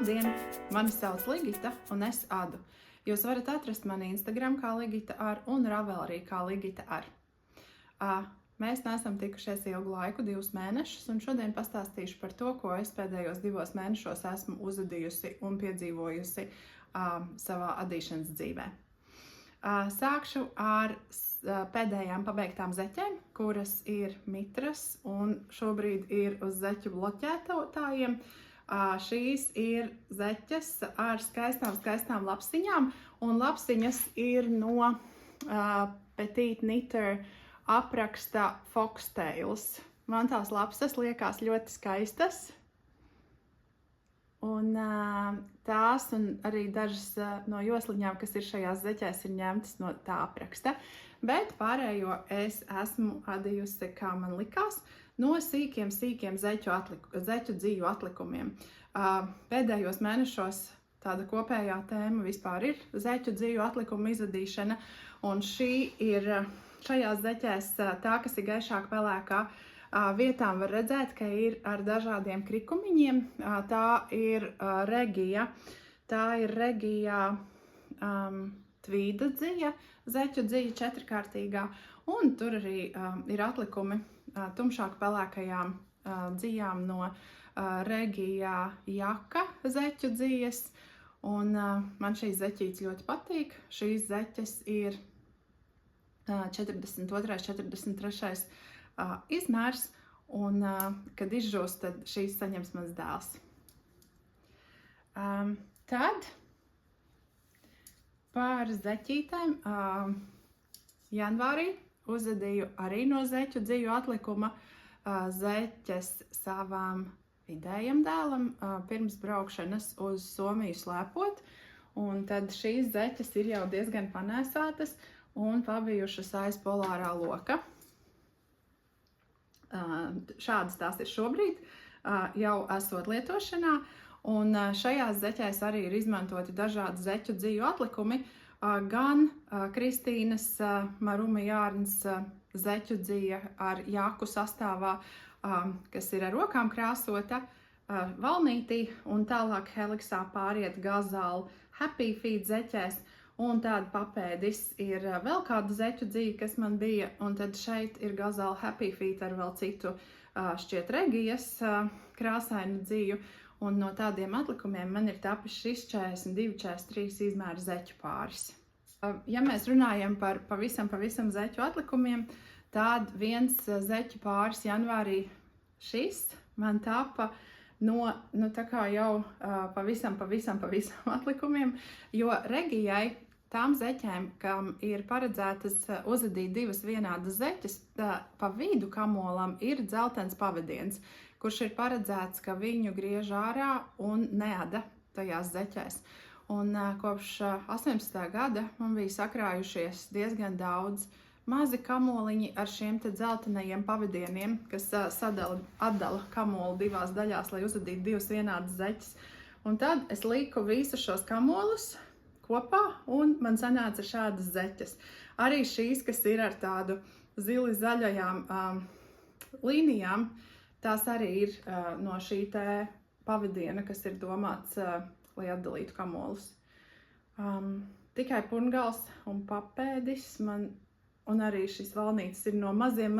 Labdien! Mani sauc Ligita un es adu. Jūs varat atrast mani Instagram kā Ligita ar un Ravel arī kā Ligita ar. Mēs neesam tikušies ilgu laiku, 2 mēnešus, un šodien pastāstīšu par to, ko es pēdējos 2 mēnešos esmu uzadījusi un piedzīvojusi savā adīšanas dzīvē. Sākšu ar pēdējām pabeigtām zeķēm, kuras ir mitras un šobrīd ir uz zeķu bloķētājiem. Šīs ir zeķes ar skaistām lapsiņām, un lapsiņas ir no Petite Knitter apraksta Foxtails. Man tās lapsas liekas ļoti skaistas, un tās un arī dažas no josliņām, kas ir šajās zeķēs, ir ņemtas no tā apraksta. Bet pārējo es esmu adījusi, kā man likās, no sīkiem zeķu dzīvu atlikumiem. Pēdējos mēnešos tāda kopējā tēma vispār ir zeķu dzīvu atlikumu izadīšana, un šajās zeķēs tā, kas ir gaišāk pelēkā, vietām var redzēt, ka ir ar dažādiem krikumiņiem. Tā ir Regija, tvīda dzija, zeķu dzija 4-kārtīgā, un tur arī ir atlikumi tumšāk pelēkajām dzijām no Regija jaka zeķu dzijas, un man šīs zeķītes ļoti patīk. Šīs zeķes ir 42. 43. Izmērs, un kad izžūst, tad šīs saņems mans dēls. Tad par zeķītēm janvārī uzadīju arī no zeķu dzīvu atlikuma zeķes savam vidējam dēlam pirms braukšanas uz Somiju slēpot, un tad šīs zeķes ir jau diezgan panēsātas un pabijušas aiz polārā loka. Šādas tās ir šobrīd, jau esot lietošanā, un šajās zeķēs arī ir izmantoti dažādi zeķu dzīvu atlikumi, gan Kristīnas Maruma Jārns zeķu dzija ar jaku sastāvā, kas ir ar rokām krāsota valnītī, un tālāk heliksā pāriet Gazāla Happy Feet zeķēs, un tāda papēdis ir vēl kāda zeķu dzija, kas man bija, un tad šeit ir Gazāla Happy Feet ar vēl citu šķiet Regijas krāsainu dziju, un no tādiem atlikumiem man ir tapis šis 42-43 izmēra zeķu pāris. Ja mēs runājam par pavisam zeķu atlikumiem, tad viens zeķu pāris janvārī šis man tapa no tā kā jau pavisam atlikumiem, jo Regijai tām zeķēm, kam ir paredzētas uzadīt 2 vienādas zeķes, pa vidu kamolam ir dzeltens pavadiens, kurš ir paredzēts, ka viņu griež ārā un neada tajās zeķēs. Un kopš 18. gada man bija sakrājušies diezgan daudz mazi kamoliņi ar šiem te dzeltenajiem pavadieniem, kas atdala kamolu 2 daļās, lai uzadītu 2 vienādas zeķes. Un tad es liku visus šos kamolus kopā, un man sanāca šādas zeķes. Arī šīs, kas ir ar tādu zili-zaļajām līnijām, tās arī ir no šī te pavadiena, kas ir domāts, lai atdalītu kamolus. Tikai pungals un papēdis un arī šis valnītis ir no maziem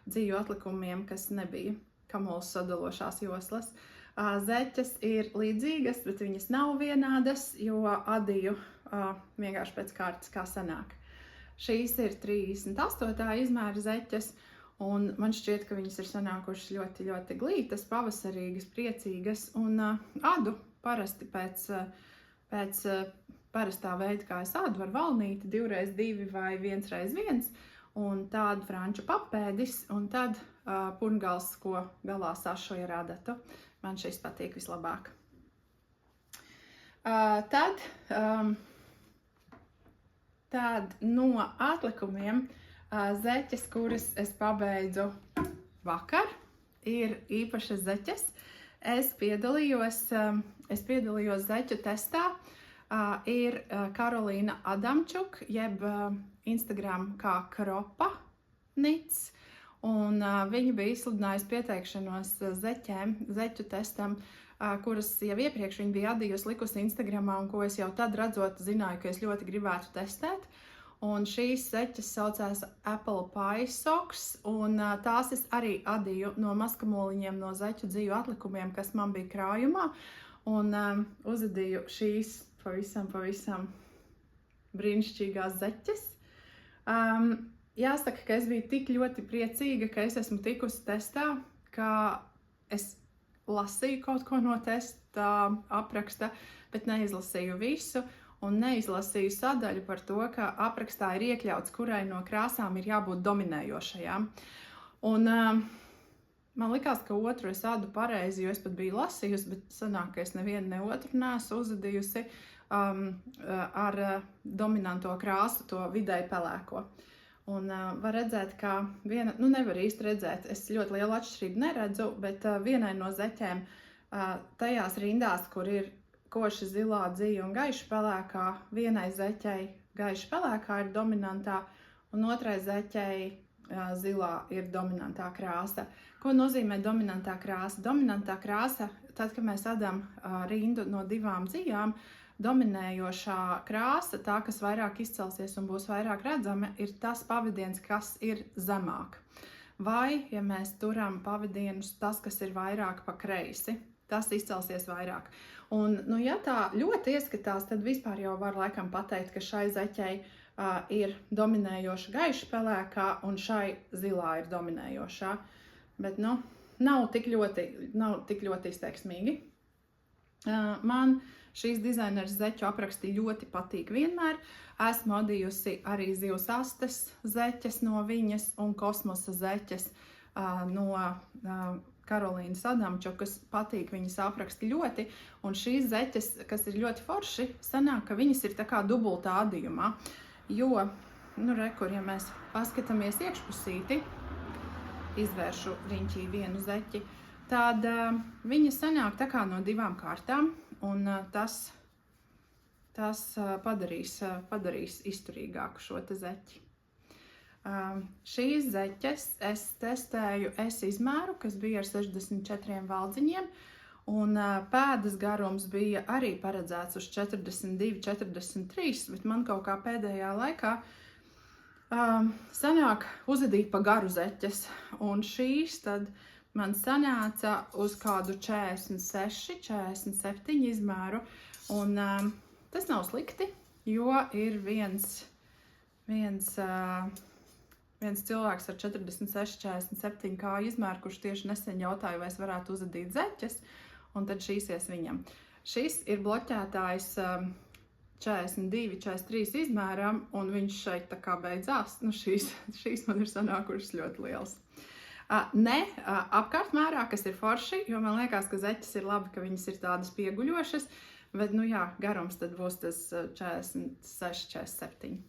dzīvu atlikumiem, kas nebija kamolus sadalošās joslas. Zeķes ir līdzīgas, bet viņas nav vienādas, jo adīju vienkārši pēc kārtas, kā sanāk. Šīs ir 38. izmēra zeķes, un man šķiet, ka viņas ir sanākušas ļoti glītas, pavasarīgas, priecīgas, un adu parasti pēc parastā veida, kā es ādu, ar valnīti 2x2 vai 1x1, un tādu franču papēdis, un tad pungals, ko galā sašoja ar adatu. Man šis patīk vislabāk. Tad no atlikumiem zeķes, kuras es pabeidzu vakar, ir īpašas zeķes. Es piedalījos zeķu testā. Ir Karolīna Adamčuk, jeb Instagram kā Kropa Nits, un viņa bija izsludinājusi pieteikšanos zeķu testam kuras jau iepriekš viņa bija adījusi likusi Instagramā un ko es jau tad redzot zināju, ka es ļoti gribētu testēt. Un šīs zeķes saucās Apple Pie Socks, un tās es arī adīju no maskamoliņiem, no zeķu dzīvu atlikumiem, kas man bija krājumā, un uzadīju šīs pavisam brīnišķīgās zeķes. Jāsaka, ka es biju tik ļoti priecīga, ka es esmu tikusi testā, ka es lasīju kaut ko no testa apraksta, bet neizlasīju visu un neizlasīju sadaļu par to, ka aprakstā ir iekļauts, kurai no krāsām ir jābūt dominējošajām. Un man likās, ka otru es adu pareizi, jo es pat biju lasījusi, bet sanāk, ka es nevienu ne otru neesmu uzadījusi ar dominanto krāsu, to vidēji pelēko. Un var redzēt, ka nevar īsti redzēt, es ļoti lielu atšķirību neredzu, bet vienai no zeķēm tajās rindās, kur ir koši zilā dzīve un gaiši pelēkā, vienai zeķei gaiši pelēkā ir dominantā, un otrai zeķei zilā ir dominantā krāsa. Ko nozīmē dominantā krāsa? Dominantā krāsa, tad, kad mēs adam rindu no divām dzīvām, dominējošā krāsa, tā, kas vairāk izcelsies un būs vairāk redzama, ir tas pavadiens, kas ir zemāk. Vai, ja mēs turam pavadienus, tas, kas ir vairāk pa kreisi, tas izcelsies vairāk. Un, ja tā ļoti ieskatās, tad vispār jau var laikam pateikt, ka šai zeķei ir dominējoša gaiša pelēkā un šai zilā ir dominējošā. Bet, nav tik ļoti izteiksmīgi. Man šīs dizaineres zeķu apraksti ļoti patīk vienmēr. Esmu adījusi arī zivs astes zeķes no viņas un kosmosa zeķes no Karolīnas Adamčukas. Patīk viņas apraksti ļoti. Un šīs zeķes, kas ir ļoti forši, sanāk, ka viņas ir tā kā dubultā adījumā. Jo, rekur, ja mēs paskatāmies iekšpusīti, izvēršu riņķī vienu zeķi, tad viņa sanāk tā kā no divām kārtām, un tas padarīs izturīgāku šo te zeķi. Šīs zeķes es testēju izmēru, kas bija ar 64 valdziņiem, un pēdas garums bija arī paredzēts uz 42, 43, bet man kaut kā pēdējā laikā sanāk uzadīt pa garu zeķes, un šīs tad man sanāca uz kādu 46, 47 izmēru, un tas nav slikti, jo ir viens cilvēks ar 46, 47 kāju izmēru, kurš tieši nesen jautāja, vai es varētu uzadīt zeķes, un tad šīs ies viņam. Šis ir bloķētājs 42, 43 izmēram, un viņš šeit tā kā beidzās. Šīs man ir sanākušas ļoti liels. Apkārtmērā, kas ir forši, jo man liekas, ka zeķes ir labi, ka viņas ir tādas pieguļošas, bet, garums tad būs tas 46, 47.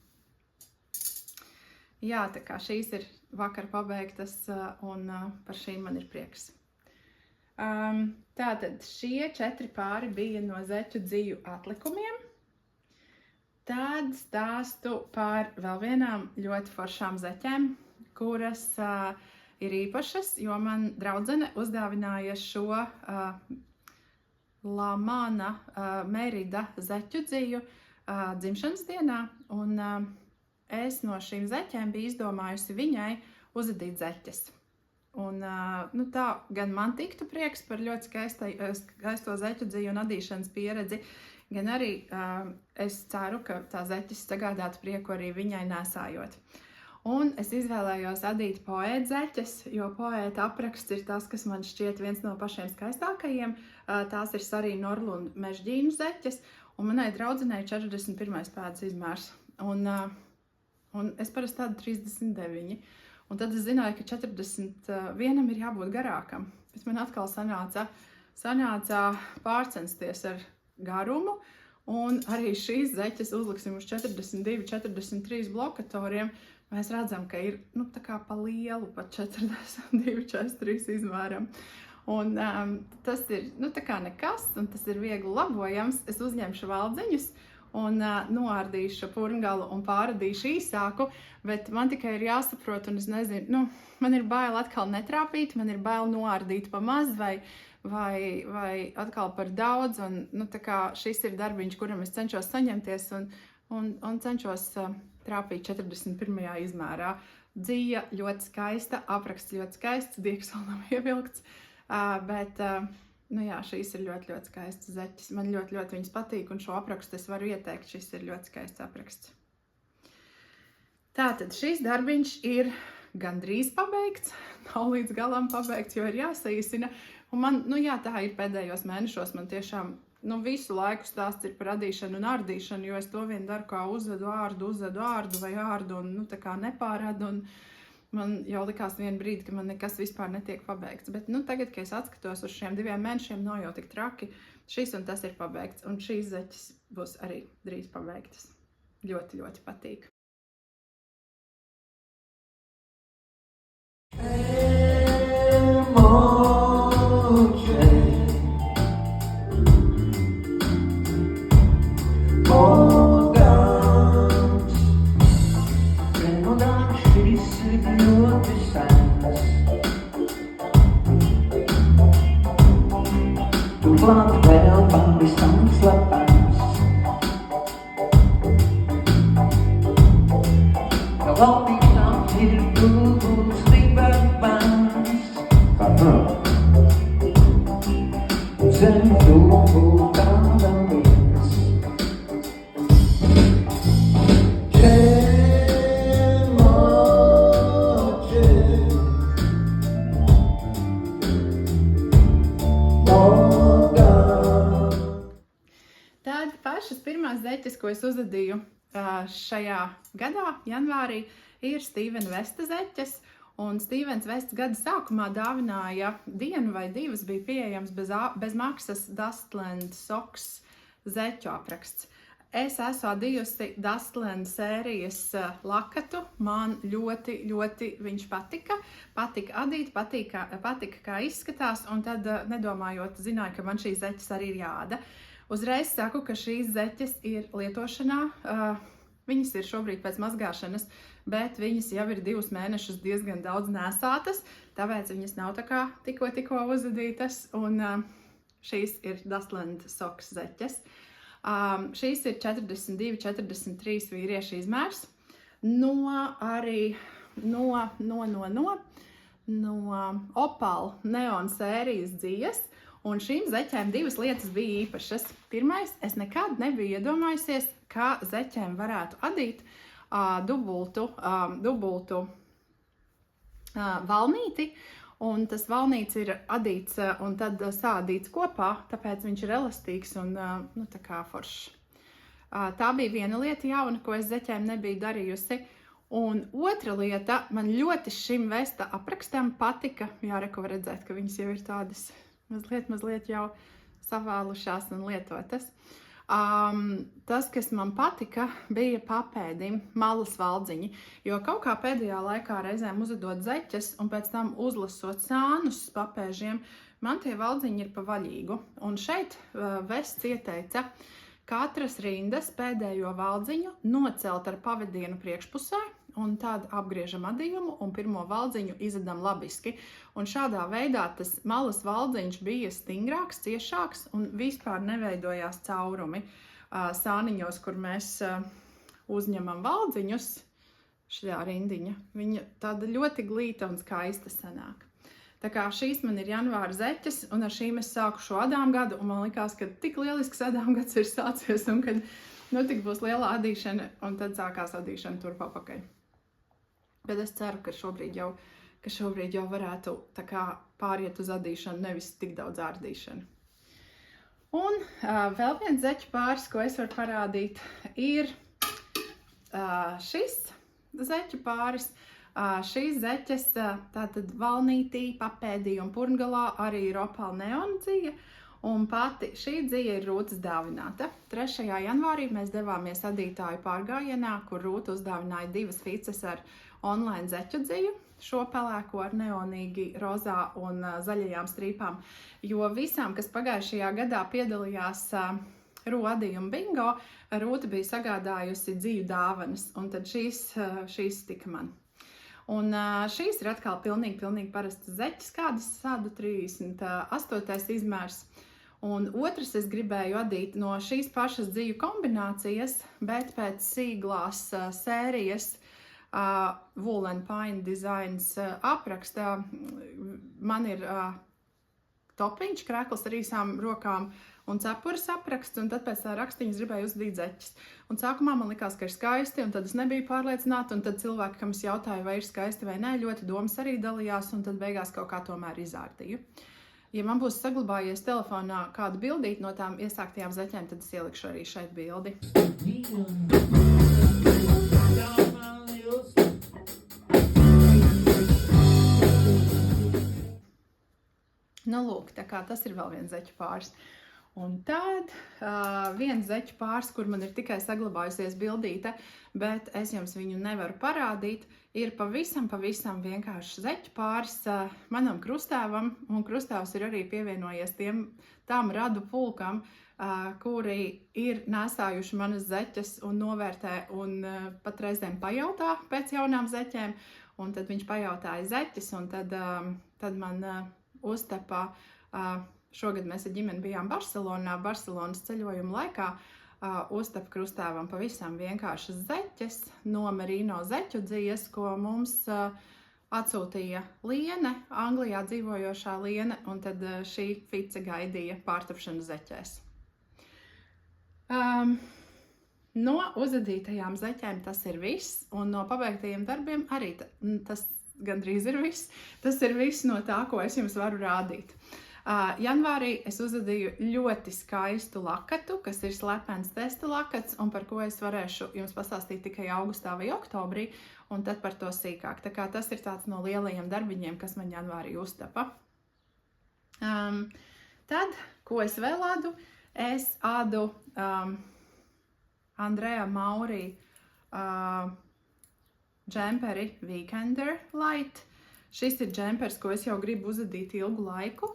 Jā, tā kā šīs ir vakar pabeigtas, un par šīm man ir prieks. Tātad šie 4 pāri bija no zeķu dzīvu atlikumiem. Tad stāstu par vēl vienām ļoti foršām zeķēm, kuras ir īpašas, jo man draudzene uzdāvināja šo Lamana Merida zeķu dzīvu dzimšanas dienā, un es no šīm zeķēm biju izdomājusi viņai uzadīt zeķes. Un, tā gan man tiktu prieks par ļoti skaisto zeķu dzīvu un adīšanas pieredzi, gan arī es ceru, ka tā zeķes sagādātu prieku arī viņai nesājot. Un es izvēlējos adīt poēta zeķes, jo poēta apraksts ir tas, kas man šķiet viens no pašiem skaistākajiem. Tās ir Sarī Norlund mežģīnu zeķes, un manai draudzenei 41. pēdas izmērs. Un es parasti tādu 39. Un tad es zināju, ka 41 ir jābūt garākam. Bet man atkal sanāca pārcensties ar garumu, un arī šīs zeķes uzliksim uz 42, 43 blokatoriem. Mēs redzam, ka ir tā kā pa lielu, pa 42, 43 izmēram. Un tas ir tā kā nekas, un tas ir viegli labojams. Es uzņemšu valdziņus un noārdīšu purngalu un pāradīšu īsāku, bet man tikai ir jāsaprot, un es nezinu, man ir bail atkal netrāpīt, man ir bail noārdīt pa maz vai vai atkal par daudz. Un, nu, tā kā šis ir darbiņš, kuram es cenšos saņemties un cenšos trāpīt 41. izmērā. Dzija ļoti skaista, apraksts ļoti skaists, diegs vēl nav ievilkts, bet nu jā, šīs ir ļoti, ļoti skaistas zeķes. Man ļoti, ļoti viņas patīk, un šo aprakstu es varu ieteikt. Šis ir ļoti skaists apraksts. Tātad šis darbiņš ir gandrīz pabeigts, nav līdz galam pabeigts, jo ir jāsaīsina. Un man, nu jā, tā ir pēdējos mēnešos, man tiešām visu laiku stāsts ir par adīšanu un ārdīšanu, jo es to vien daru, kā uzvedu ārdu vai ārdu, un tā kā nepārādu. Un man jau likās vienu brīdi, ka man nekas vispār netiek pabeigts. Bet tagad, kad es atskatos uz šiem 2 mēnešiem, nav jau tik traki. Šis un tas ir pabeigts, un šīs zeķes būs arī drīz pabeigtas. Ļoti, ļoti patīk. Labi vēl pavisam slepens. Jau valdītām ir būs ribens. Zem tūku tāda līdz. Pašas pirmās zeķes, ko es uzadīju šajā gadā, janvārī, ir Stevena Vesta zeķes. Un Stevens Vests gada sākumā dāvināja dienu vai 2 bija pieejams bez maksas Dustland Socks zeķu apraksts. Es esmu adījusi Dustland sērijas lakatu. Man ļoti, ļoti viņš patika. Patika adīt, patika, kā izskatās, un tad, nedomājot, zināju, ka man šīs zeķes arī ir jāada. Uzreiz saku, ka šīs zeķes ir lietošanā. Viņas ir šobrīd pēc mazgāšanas, bet viņas jau ir 2 mēnešus diezgan daudz nēsātas, tāpēc viņas nav tā kā tikko uzadītas, un šīs ir Dustland Socks zeķes. Šīs ir 42, 43 vīriešu izmērs, no Opal Neon sērijas dzijas. Un šīm zeķēm 2 lietas bija īpašas. Pirmais, es nekad nebiju iedomājusies, kā zeķēm varētu adīt dubultu valnīti. Un tas valnīts ir adīts un tad sādīts kopā, tāpēc viņš ir elastīgs un tā kā foršs. Tā bija viena lieta jauna, ko es zeķēm nebiju darījusi. Un otra lieta, man ļoti šim Vesta aprakstam patika. Jā, reku var redzēt, ka viņas jau ir tādas mazliet jau savālušās un lietotas. Tas, kas man patika, bija papēdim malas valdziņi, jo kaut kā pēdējā laikā reizēm uzadot zeķes un pēc tam uzlasot sānus papēžiem, man tie valdziņi ir pa vaļīgu. Un šeit Vests ieteica katras rindas pēdējo valdziņu nocelt ar pavadienu priekšpusē, un tad apgriežam adījumu un pirmo valdziņu izadam labiski. Un šādā veidā tas malas valdziņš bija stingrāks, ciešāks un vispār neveidojās caurumi sāniņos, kur mēs uzņemam valdziņus. Šajā rindiņa, viņa tāda ļoti glīta un skaista sanāk. Tā kā šīs man ir janvāra zeķes, un ar šīm es sāku šo adāmgadu, un man likās, ka tik lielisks adāmgads ir sācies, un kad tik būs liela adīšana, un tad sākās adīšana turp apakaļ. Bet es ceru, ka šobrīd jau varētu tā kā pāriet uz adīšanu, nevis tik daudz ārdīšanu. Un vēl viens zeķu pāris, ko es varu parādīt, ir šis zeķu pāris. Šīs zeķes, tātad valnītī, papēdī un purngalā arī ir Opal Neon dzija. Un pati šī dzija ir Rūtas dāvināta. 3. janvārī mēs devāmies adītāju pārgājienā, kur Rūta uzdāvināja 2 fices ar online zeķu dziju, šo pelēko ar neonīgi rozā un zaļajām strīpām. Jo visām, kas pagājušajā gadā piedalījās adījuma bingo, Rūta bija sagādājusi dziju dāvanas, un tad šīs tika man. Un šīs ir atkal pilnīgi parastas zeķes, kādas sādu 38. izmērs. Un otrs es gribēju adīt no šīs pašas dziju kombinācijas, bet pēc sīglās sērijas Wool and Pine Designs aprakstā man ir topiņš, krekls ar īsām rokām un cepures apraksts, un tad pēc tā rakstiņas gribēju uzdīt zeķes. Un sākumā man likās, ka ir skaisti, un tad es nebiju pārliecināta, un tad cilvēki, kam es jautāju, vai ir skaisti vai nē, ļoti domas arī dalījās, un tad beigās kaut kā tomēr izārtīju. Ja man būs saglabājies telefonā kādu bildīt no tām iesāktajām zeķēm, tad es ielikšu arī šeit bildi. Nu, lūk, tā kā tas ir vēl viens zeķu pāris. Un tad viens zeķu pāris, kur man ir tikai saglabājusies bildīte, bet es jums viņu nevaru parādīt, ir pavisam vienkārši zeķu pāris manam krustāvam, un krustāvs ir arī pievienojies tām radu pulkam, kuri ir nesājuši manas zeķes un novērtē un pat reizēm pajautā pēc jaunām zeķēm, un tad viņš pajautāja zeķes, un tad man uztepā, šogad mēs ar ģimeni bijām Barcelonas ceļojuma laikā, uztep krustāvam pavisam vienkāršas zeķes no Merino zeķu dzijas, ko mums atsūtīja Liene, Anglijā dzīvojošā Liene, un tad šī fice gaidīja pārtapšanu zeķēs. No uzadītajām zeķēm tas ir viss, un no pabeigtajiem darbiem arī tas gandrīz ir viss. Tas ir viss no tā, ko es jums varu rādīt. Janvārī es uzadīju ļoti skaistu lakatu, kas ir slepens testa lakats, un par ko es varēšu jums pastāstīt tikai augustā vai oktobrī, un tad par to sīkāk. Tā kā tas ir tāds no lielajiem darbiņiem, kas man janvārī uztapa. Tad, ko es vēl ādu? Es ādu Andrea Maurī džemperi Weekender Light. Šis ir džempers, ko es jau gribu uzadīt ilgu laiku.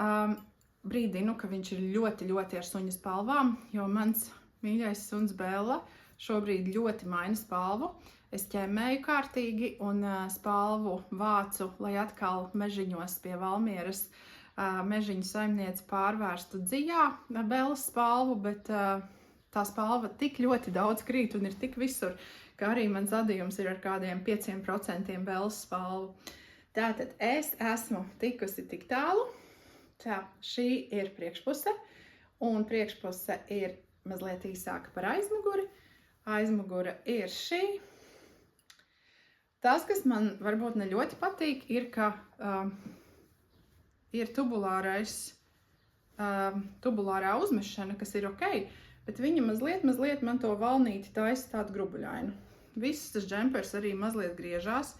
Brīdinu, ka viņš ir ļoti ar suņa spalvām, jo mans mīļais suns Bella šobrīd ļoti maina spalvu. Es ķemmēju kārtīgi un spalvu vācu, lai atkal mežiņos pie Valmieras mežiņu saimniece pārvērstu dzijā Bellas spalvu, bet tā spalva tik ļoti daudz krīt un ir tik visur, ka arī mans adījums ir ar kādiem 5% Bellas spalvu. Tātad es esmu tikusi tik tālu. Tā, šī ir priekšpuse, un priekšpuse ir mazliet īsāka par aizmuguri. Aizmugura ir šī. Tas, kas man varbūt ne ļoti patīk, ir, ka ir tubulārā uzmešana, kas ir ok, bet viņa mazliet man to valnīti taisa tādu grubuļainu. Viss tas džempers arī mazliet griežās.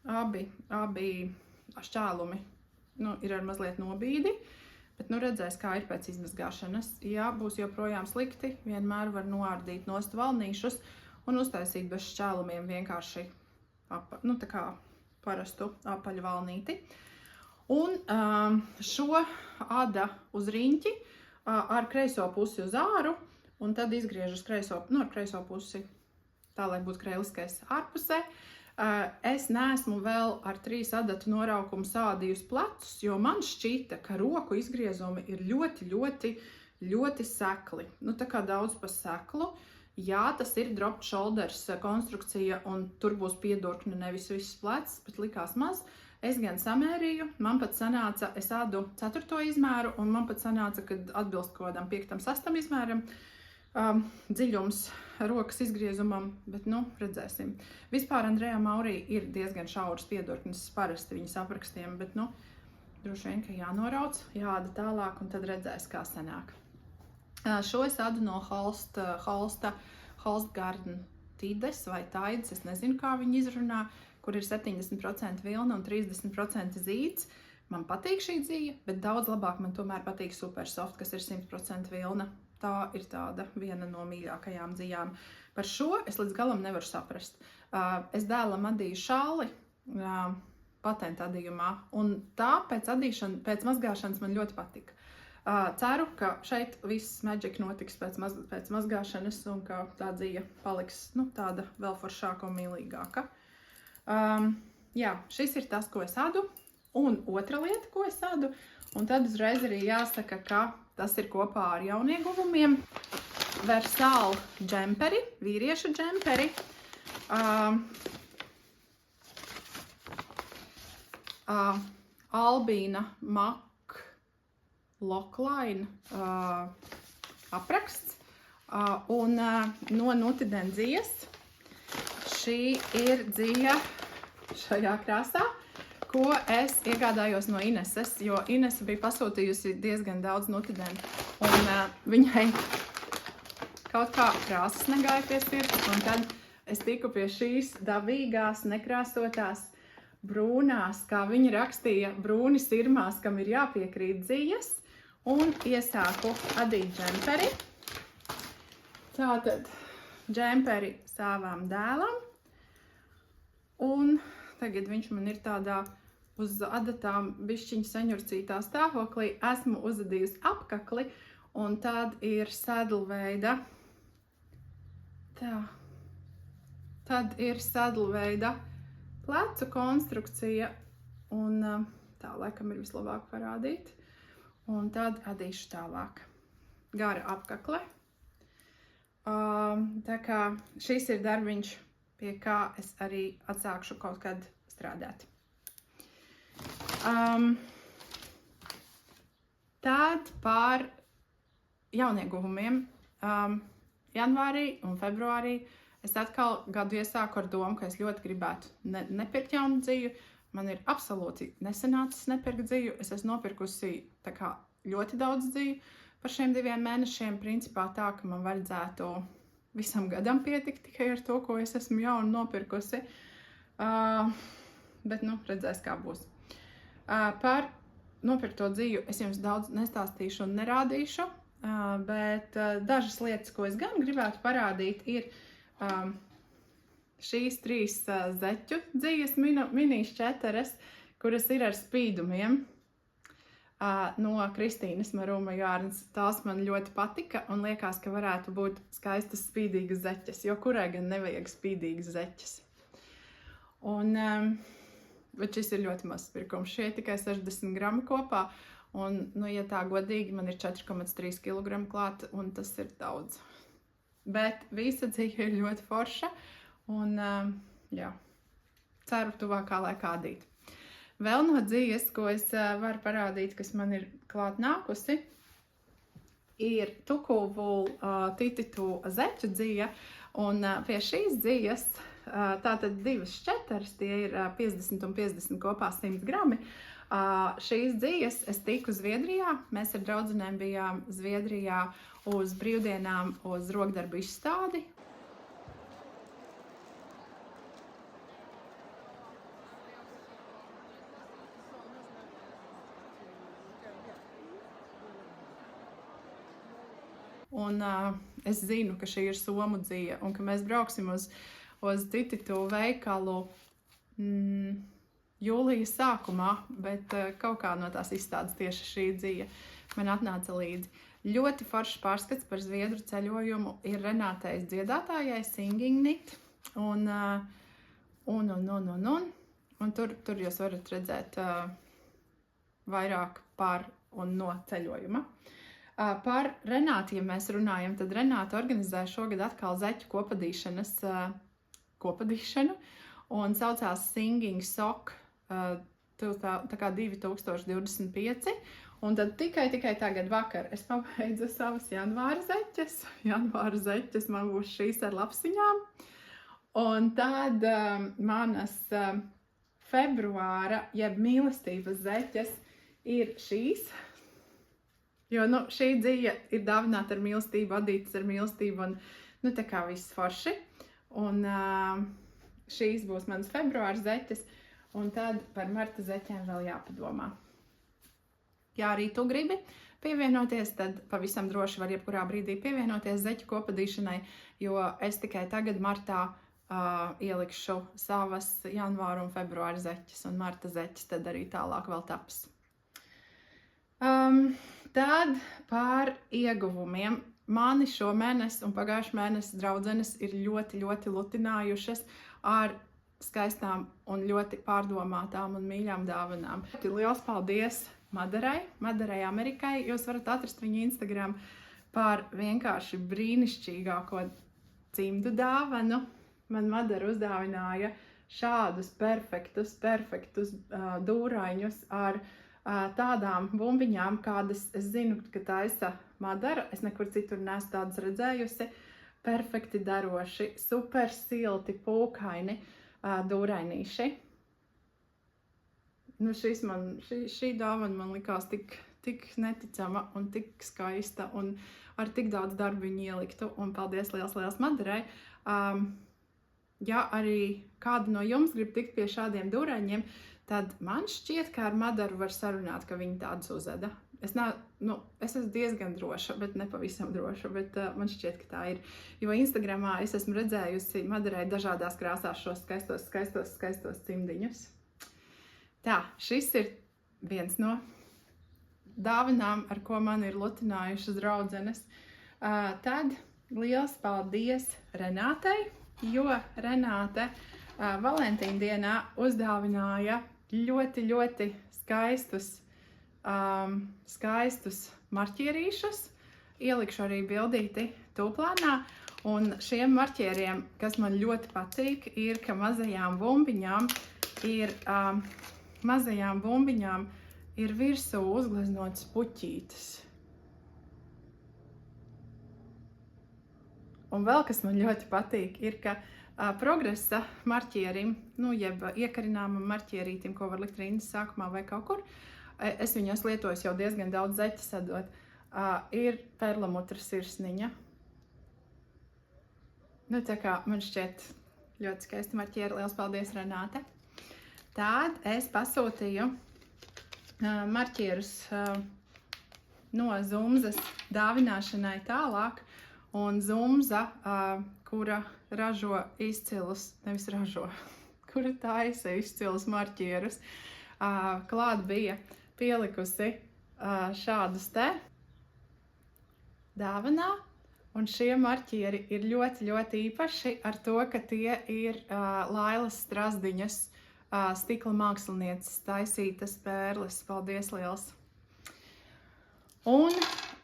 Abi šķēlumi ir ar mazliet nobīdi, bet redzēs, kā ir pēc izmazgāšanas. Ja būs joprojām slikti, vienmēr var noārdīt nost valnīšus un uztaisīt bez šķēlumiem vienkārši tā kā parastu apaļu valnīti. Un šo ada uz riņķi ar kreiso pusi uz āru, un tad izgriež uz ar kreiso pusi, tā lai būtu kreiliskais ārpusē. Es neesmu vēl ar 3 adatu noraukumu sādījusi plecus, jo man šķita, ka roku izgriezumi ir ļoti sekli. Tā kā daudz pa seklu. Jā, tas ir drop shoulders konstrukcija, un tur būs piedurkne, nevis viss plecs, bet likās maz. Es gan samērīju, man pat sanāca, es ādu 4. izmēru, un man pat sanāca, kad atbilst kodam 5. 6. izmēram. Dziļums rokas izgriezumam, bet redzēsim. Vispār Andrea Maurī ir diezgan šauras piedurknes parasti viņas aprakstiem, bet droši vien, ka jānorauc, jāāda tālāk, un tad redzēs, kā sanāk. Šo es ādu no Holsta Garden Tides vai Taides, es nezinu, kā viņi izrunā, kur ir 70% vilna un 30% zīds. Man patīk šī dzija, bet daudz labāk man tomēr patīk Supersoft, kas ir 100% vilna. Tā ir tāda viena no mīļākajām dzijām. Par šo es līdz galam nevaru saprast. Es dēlam adīju šāli patenta adījumā, un tā pēc mazgāšanas man ļoti patika. Ceru, ka šeit viss magic notiks pēc mazgāšanas un ka tā dzija paliks tāda vēl foršāka un mīlīgāka. Jā, šis ir tas, ko es adu. Un otra lieta, ko es adu, un tad uzreiz arī jāsaka, ka tas ir kopā ar jaunieguvumiem. Versāli džemperi, vīriešu džemperi. Albīna McLaughlin apraksts. Un no Nutiden dzijas. Šī ir dzija šajā krāsā, ko es iegādājos no Ineses, jo Inese bija pasūtījusi diezgan daudz Nutiden. Un viņai kaut kā krāsas negāja pie sirds, un tad es tiku pie šīs dabīgās, nekrāsotās, brūnās, kā viņa rakstīja, brūni sirmās, kam ir jāpiekrīt dzijas, un iesāku adīt džemperi. Tātad džemperi savām dēlam, un tagad viņš man ir tādā uz adatām bišķiņa saņurcītā stāvoklī. Esmu uzadījusi apkakli, un tad ir sadlveida. Tad ir sadlveida plecu konstrukcija, un tā laikam ir vislabāk parādīt. Un tad adīšu tālāk. Gara apkakle. Tā kā šis ir darbiņš, pie kā es arī atsākšu kaut kad strādāt. Tad par jaunieguvumiem. Janvārī un februārī es atkal gadu iesāku ar domu, ka es ļoti gribētu nepirkt jaunu dziju. Man ir absolūti nesanācis nepirkt dziju. Es esmu nopirkusi tā kā ļoti daudz dziju par šiem 2 mēnešiem. Principā tā, ka man vajadzētu visam gadam pietikt tikai ar to, ko es esmu jaunu nopirkusi. Bet, redzēs, kā būs. Par nopirkto dziju es jums daudz nestāstīšu un nerādīšu, bet dažas lietas, ko es gan gribētu parādīt, ir šīs 3 zeķu dzijas mini šķeteres, kuras ir ar spīdumiem no Kristīnas Maruma Jārnas. Tās man ļoti patika un liekas, ka varētu būt skaistas spīdīgas zeķes, jo kurai gan nevajag spīdīgas zeķes. Bet šis ir ļoti mazs pirkums. Šie tikai 60 grami kopā, un, ja tā godīgi, man ir 4,3 kg klāt, un tas ir daudz. Bet visa dzija ir ļoti forša, un, ceru tuvākā laikā adīt. Vēl no dzijas, ko es varu parādīt, kas man ir klāt nākusi, ir Tukuvul Tititu zeķu dzija, un pie šīs dzijas tātad 2 šķeteres, tie ir 50 un 50 kopā 100 grami. Šīs dzijas es tiku Zviedrijā, mēs ar draudzenēm bijām Zviedrijā uz brīvdienām uz rokdarbu izstādi. Un es zinu, ka šī ir somu dzija un ka mēs brauksim uz Tititu veikalu jūlijas sākumā, bet kaut kā no tās izstādes tieši šī dzija man atnāca līdzi. Ļoti foršs pārskats par zviedru ceļojumu ir Renātejs dziedātājai Singing Knit, un tur jūs varat redzēt vairāk par un no ceļojuma. Par Renāti, ja mēs runājam, tad Renāta organizē šogad atkal zeķu kopadīšanu un saucās Singing Sock tā kā 2025. Un tad tikai tagad vakar es pabeidzu savas janvāra zeķes. Janvāra zeķes man būs šīs ar lapsiņām. Un tad manas februāra, jeb mīlestības zeķes ir šīs. Jo, šī dzija ir dāvināta ar mīlestību, adītas ar mīlestību, un, tā kā viss forši. Un šīs būs manas februāra zeķes, un tad par marta zeķēm vēl jāpadomā. Ja arī tu gribi pievienoties, tad pavisam droši var jebkurā brīdī pievienoties zeķu kopadīšanai, jo es tikai tagad martā ielikšu savas janvāra un februāra zeķes, un marta zeķes tad arī tālāk vēl taps. Tad par ieguvumiem. Mani šomēnes un pagājušajā mēnesi draudzenes ir ļoti, ļoti lutinājušas ar skaistām un ļoti pārdomātām un mīļām dāvanām. Liels paldies Madarai Amerikai. Jūs varat atrast viņu Instagram par vienkārši brīnišķīgāko cimdu dāvanu. Man Madara uzdāvināja šādus perfektus dūraņus ar tādām bumbiņām, kādas es zinu, ka taisa Madara. Es nekur citur neesmu tādas redzējusi. Perfekti daroši, super silti, pūkaini dūrainīši. Nu, šī dāvana man likās tik neticama un tik skaista un ar tik daudz darbu viņu ieliktu. Un paldies liels Madarai. Ja arī kāda no jums grib tikt pie šādiem dūraņiem, tad man šķiet, ka ar Madaru var sarunāt, ka viņi tādus uzveda. Es esmu diezgan droša, bet ne pavisam droša, bet man šķiet, ka tā ir. Jo Instagramā es esmu redzējusi Madarai dažādās krāsās šos skaistos cimdiņus. Tā, šis ir viens no dāvanām, ar ko man ir lutinājušas draudzenes. Tad liels paldies Renātei, jo Renāte Valentīna dienā uzdāvināja ļoti skaistus marķierīšus. Ielikšu arī bildīti tūplānā. Un šiem marķieriem, kas man ļoti patīk, ir, ka mazajām bumbiņām ir virsū uzgleznotas puķītes. Un vēl, kas man ļoti patīk, ir, ka progresa marķierim, jeb iekarināmam marķierītim, ko var likt rindas sākumā vai kaut kur, es viņu esmu lietojis jau diezgan daudz zeķi sadot, ir perlamutra sirsniņa. Tā kā man šķiet ļoti skaisti marķieri. Liels paldies, Renāte. Tad es pasūtīju marķierus no Zumzas dāvināšanai tālāk. Un Zumza, kura ražo izcilus, kura taisa izcilus marķierus, klāt bija pielikusi šādus te dāvanā. Un šie marķieri ir ļoti īpaši ar to, ka tie ir Lailas Strazdiņas stikla mākslinieces taisītas pērles. Paldies liels! Un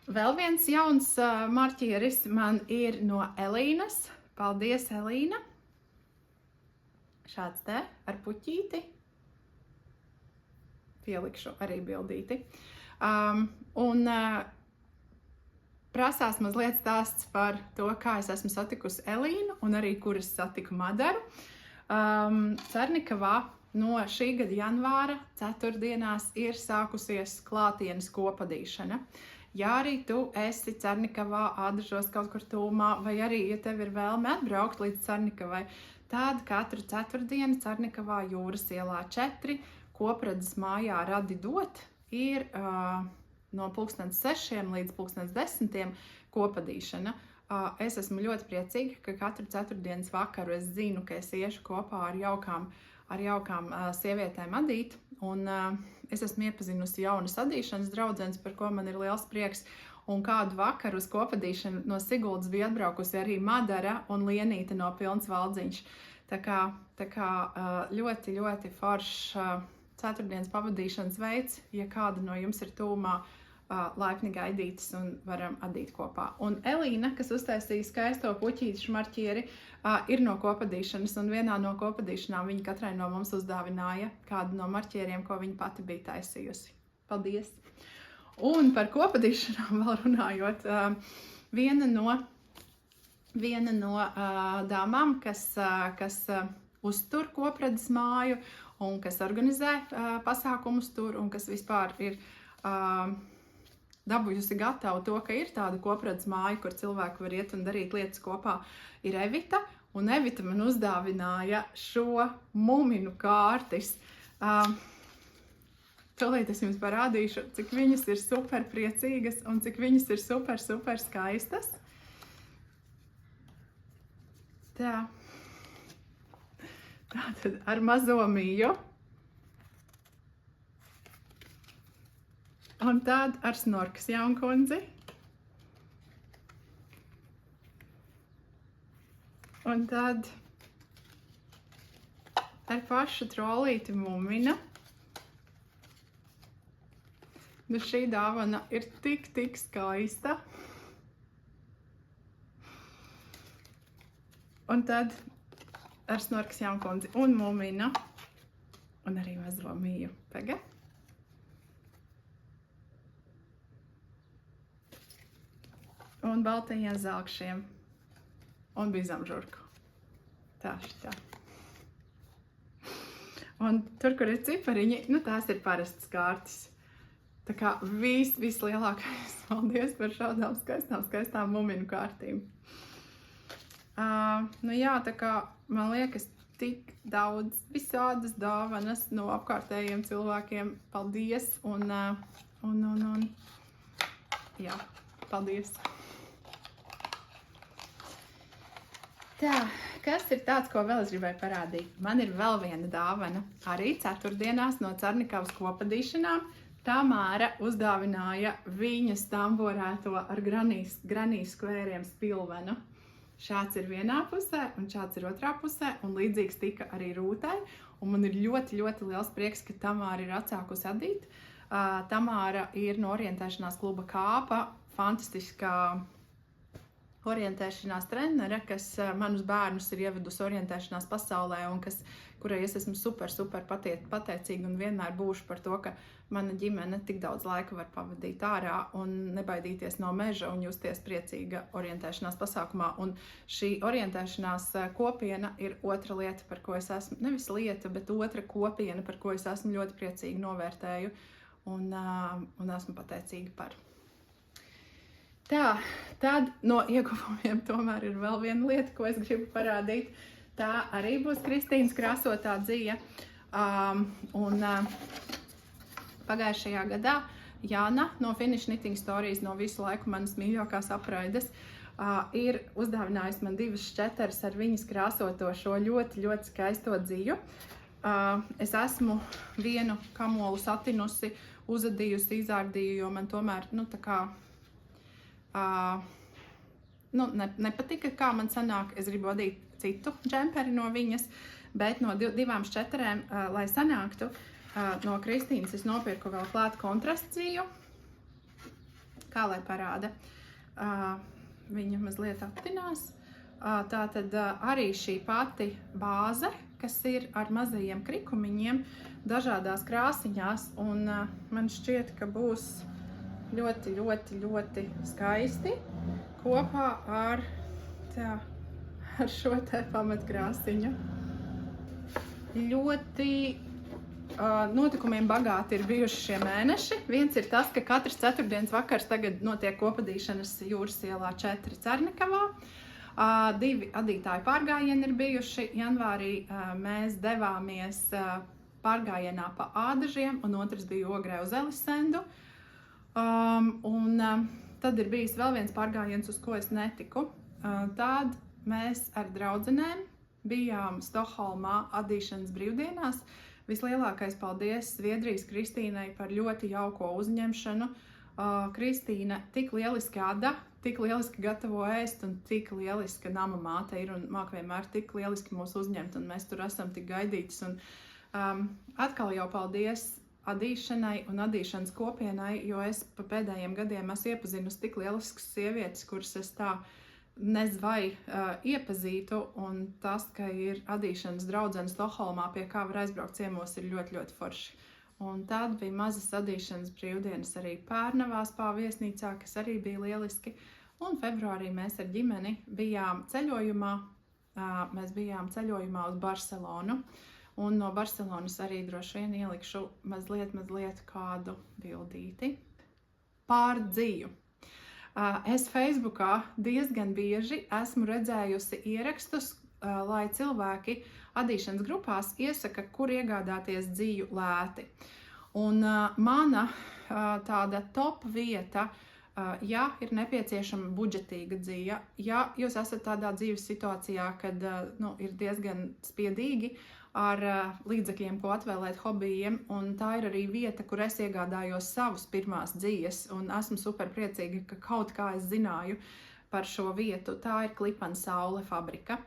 vēl viens jauns marķieris man ir no Elīnas. Paldies, Elīna! Šāds te ar puķīti. Pielikšu arī bildīti. Prasās mazliet stāsts par to, kā es esmu satikusi Elīnu un arī, kur es satiku Madaru. Cernikavā no šī gada janvāra ceturtdienās ir sākusies klātienes kopadīšana. Ja arī tu esi Cernikavā, Ādažos kaut kur tūmā, vai arī, ja tev ir vēlme atbraukt līdz Cernikavai, tad katru ceturtdienu Cernikavā Jūras ielā 4 Kopredzes mājā Radi dot ir no 6:00 līdz 10:00 kopadīšana. Es esmu ļoti priecīga, ka katru ceturtdienas vakaru es zinu, ka es iešu kopā ar jaukām sievietēm adīt. Un es esmu iepazinusi jaunas adīšanas draudzenes, par ko man ir liels prieks. Un kādu vakaru uz kopadīšanu no Siguldas bija atbraukusi arī Madara un Lienīte no Pilns Valdziņš. Tā kā ļoti foršs ceturtdienas pavadīšanas veids, ja kāda no jums ir tūmā, laipni gaidītas un varam adīt kopā. Un Elīna, kas uztaisīja skaisto puķīšu marķieri, ir no kopadīšanas, un vienā no kopadīšanām viņa katrai no mums uzdāvināja kādu no marķieriem, ko viņa pati bija taisījusi. Paldies! Un par kopadīšanām vēl runājot, viena no dāmām, kas uztur Kopredzes māju un kas organizē pasākumus tur un kas vispār ir dabūjusi gatavu to, ka ir tāda Kopredzes māja, kur cilvēki var iet un darīt lietas kopā, ir Evita. Un Evita man uzdāvināja šo muminu kārtis. Tūlīt es jums parādīšu, cik viņas ir super priecīgas un cik viņas ir super skaistas. Tātad ar mazo mīju. Un tad ar Snorkas jaunkundzi. Un tad ar pašu trollīti Mumina. Nu šī dāvana ir tik skaista. Un tad ar Snorkas Jaunkundzi un Muminu. Un arī mazo Miju. Pega. Un baltajiem zelkšiem. Un bizamžurku. Tā šitā. Un tur, kur ir cipariņi, nu tās ir parastas kārtas. Tā kā vislielākais paldies par šādām skaistām Muminu kārtīm. Nu jā, tā kā man liekas tik daudz visādas dāvanas no apkārtējiem cilvēkiem. Paldies un jā, paldies. Tā, kas ir tāds, ko vēl es gribēju parādīt? Man ir vēl viena dāvana. Arī ceturtdienās no Carnikavas kopadīšanām Tamāra uzdāvināja viņas tamborēto ar granīs skvēriem spilvenu. Šāds ir vienā pusē un šāds ir otrā pusē un līdzīgs tika arī Rūtai. Un man ir ļoti liels prieks, ka Tamāra ir atsākusi adīt. Tamāra ir no orientēšanās kluba Kāpa, fantastiskā orientēšanās trenere, kas manus bērnus ir ievedusi orientēšanās pasaulē un kurai es esmu super pateicīga un vienmēr būšu par to, ka mana ģimene tik daudz laika var pavadīt ārā un nebaidīties no meža un justies priecīga orientēšanās pasākumā. Un šī orientēšanās kopiena ir otra lieta, par ko es esmu, nevis lieta, bet otra kopiena, par ko es esmu ļoti priecīgi novērtēju un esmu pateicīga par. Tā, tad no ieguvumiem tomēr ir vēl viena lieta, ko es gribu parādīt. Tā arī būs Kristīnas krāsotā dzija. Pagājušajā gadā Jāna no Finish Knitting Stories, no visu laiku manas mīļākās apraides, ir uzdāvinājusi man 2 šķeteres ar viņas krāsoto šo ļoti skaisto dziju. Es esmu vienu kamolu satinusi, uzadījusi, izārdīju, jo man tomēr, nepatika, kā man sanāk, es gribu adīt citu džemperi no viņas, bet no 2 šķeterēm, lai sanāktu, no Kristīnas es nopirku vēl klāt kontrastdziju, kā lai parāda. Viņa mazliet aptinās. Tātad arī šī pati bāze, kas ir ar mazajiem krikumiņiem, dažādās krāsiņās, un man šķiet, ka būs ļoti skaisti kopā ar šo te pamatkrāsiņu. Ļoti notikumiem bagāti ir bijuši šie mēneši. Viens ir tas, ka katrs ceturtdienas vakars tagad notiek kopadīšanas Jūras ielā 4 Carnikavā. 2 adītāju pārgājieni ir bijuši. Janvārī mēs devāmies pārgājienā pa Ādažiem un otrs bija Ogrē uz Elisendu. Tad ir bijis vēl viens pārgājiens, uz ko es netiku. Tad mēs ar draudzenēm bijām Stokholmā adīšanas brīvdienās. Vislielākais paldies Zviedrijas Kristīnai par ļoti jauko uzņemšanu. Kristīna tik lieliski ada, tik lieliski gatavo ēst un tik lieliska nama māte ir un māk vienmēr tik lieliski mūs uzņemt un mēs tur esam tik gaidītas. Atkal jau paldies adīšanai un adīšanas kopienai, jo es pa pēdējiem gadiem esmu iepazinusi tik lieliskas sievietes, kuras es tā nezvai iepazītu, un tas, ka ir adīšanas draudzene Stokholmā, pie kā var aizbraukt ciemos, ir ļoti forši. Un tad bija mazas adīšanas brīvdienas arī Pērnavā spā viesnīcā, kas arī bija lieliski. Un februārī mēs ar ģimeni bijām ceļojumā, uz Barcelonu. Un no Barcelonas arī droši vien ielikšu mazliet kādu bildīti pār dziju. Es Facebookā diezgan bieži esmu redzējusi ierakstus, lai cilvēki adīšanas grupās iesaka, kur iegādāties dziju lēti. Un mana tāda top vieta, ja ir nepieciešama budžetīga dzija, ja jūs esat tādā dzīves situācijā, kad ir diezgan spiedīgi ar līdzekļiem, ko atvēlēt hobijiem, un tā ir arī vieta, kur es iegādājos savus pirmās dzijas, un esmu super priecīga, ka kaut kā es zināju par šo vietu. Tā ir Klipan Saule fabrika.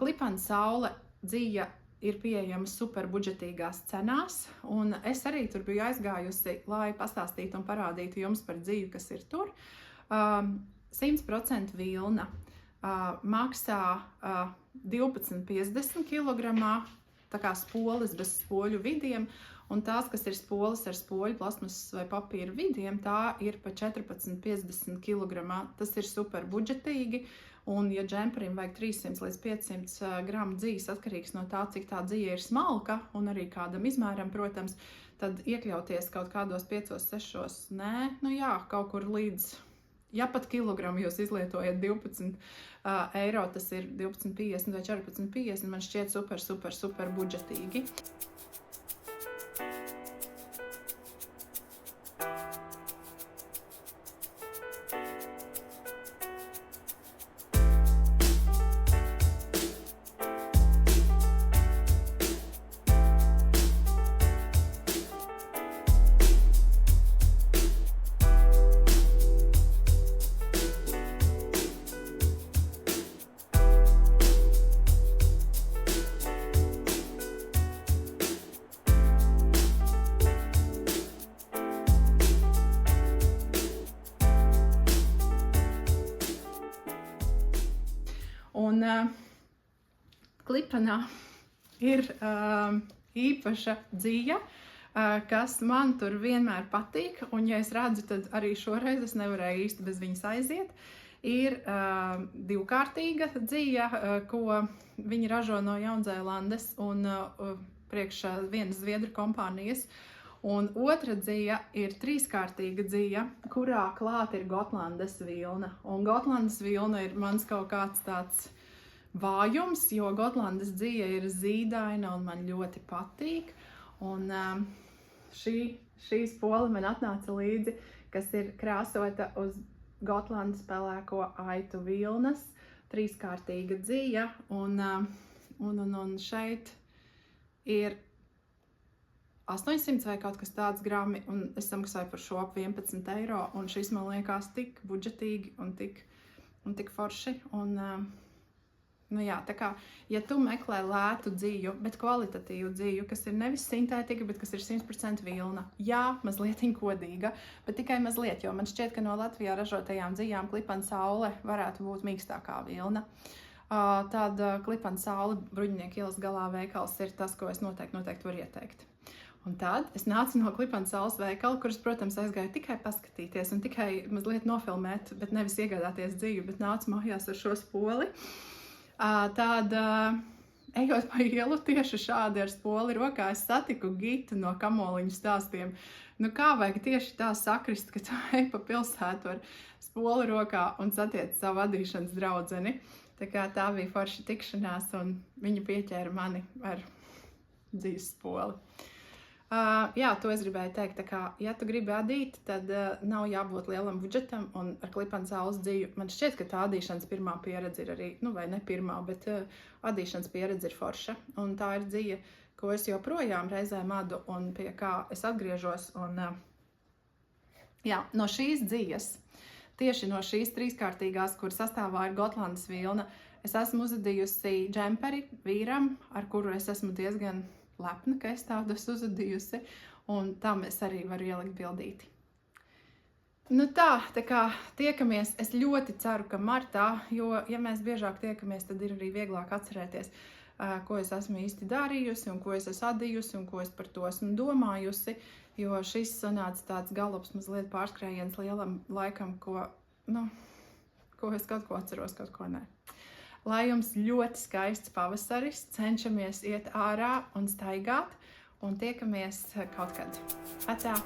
Klipan Saule dzija ir pieejamas super budžetīgās cenās, un es arī tur biju aizgājusi, lai pastāstītu un parādītu jums par dzīvi, kas ir tur. 100% vilna maksā 12,50 kg, tā kā spoles bez spoļu vidiem, un tās, kas ir spoles ar spoļu, plasmasas vai papīra vidiem, tā ir pa 14,50 kg. Tas ir super budžetīgi. Un, ja džemperim vajag 300 līdz 500 gramu dzīves, atkarīgs no tā, cik tā dzīve ir smalka, un arī kādam izmēram, protams, tad iekļauties kaut kādos 5-6, kaut kur līdz, ja pat kilogramu jūs izlietojat 12 eiro, tas ir 12,50 vai 14,50, man šķiet super budžetīgi. Un Klipanā ir īpaša dzīja, kas man tur vienmēr patīk, un ja es redzu, tad arī šoreiz es nevarēju īsti bez viņas aiziet. Ir divkārtīga dzīja, ko viņi ražo no Jaunzēlandes un priekš vienas zviedru kompānijas. Un otra dzīja ir trīskārtīga dzīja, kurā klāt ir Gotlandes vilna. Un Gotlandes vilna ir mans kaut kāds tāds vājums, jo Gotlandes dzīja ir zīdaina un man ļoti patīk. Un šī spole man atnāca līdzi, kas ir krāsota uz Gotlandes pelēko aitu vilnas, trīskārtīga dzīja. Un šeit ir 800 vai kaut kas tāds grami, un es samaksāju par šo ap 11 eiro, un šis man liekas tik budžetīgi un tik forši. Un, tā kā, ja tu meklē lētu dzīju, bet kvalitatīvu dzīju, kas ir nevis sintētika, bet kas ir 100% vilna, mazliet kodīga, bet tikai mazliet, jo man šķiet, ka no Latvijā ražotajām dzījām Klipana Saule varētu būt mīkstākā vilna. Tad Klipana Saule Bruģinieku ielas galā veikals ir tas, ko es noteikti varu ieteikt. Un tad es nācu no Klipana Saules veikala, kuras, protams, aizgāju tikai paskatīties un tikai mazliet nofilmēt, bet nevis iegādāties dzīvi, bet nācu mājās ar šo spoli. Tad, ejot pa ielu tieši šādi ar spoli rokā, es satiku Gitu no Kamoliņu stāstiem. Kā vajag tieši tā sakrist, ka tu ej pa pilsētu ar spoli rokā un satiec savu adīšanas draudzeni. Tā bija forša tikšanās, un viņa pieķēra mani ar dzīves spoli. To es gribēju teikt, ja tu gribi adīt, tad nav jābūt lielam budžetam, un ar Klipana Saules dzīju man šķiet, ka tā adīšanas pirmā pieredze ir arī, vai ne pirmā, bet adīšanas pieredze ir forša, un tā ir dzīja, ko es joprojām reizēm adu, un pie kā es atgriežos, un no šīs dzījas, tieši no šīs trīskārtīgās, kur sastāvā ir Gotlandes vilna, es esmu uzadījusi džemperi vīram, ar kuru es esmu diezgan lepna, ka es tādu esmu uzadījusi, un tam es arī varu ielikt bildīti. Tā kā tiekamies, es ļoti ceru, ka martā, jo, ja mēs biežāk tiekamies, tad ir arī vieglāk atcerēties, ko es esmu īsti darījusi, un ko es esmu adījusi, un ko es par to esmu domājusi, jo šis sanāca tāds galops mazliet pārskrējiens lielam laikam, ko es kaut ko atceros, kaut ko ne. Lai jums ļoti skaists pavasaris, cenšamies iet ārā un staigāt, un tiekamies kaut kad. Atā!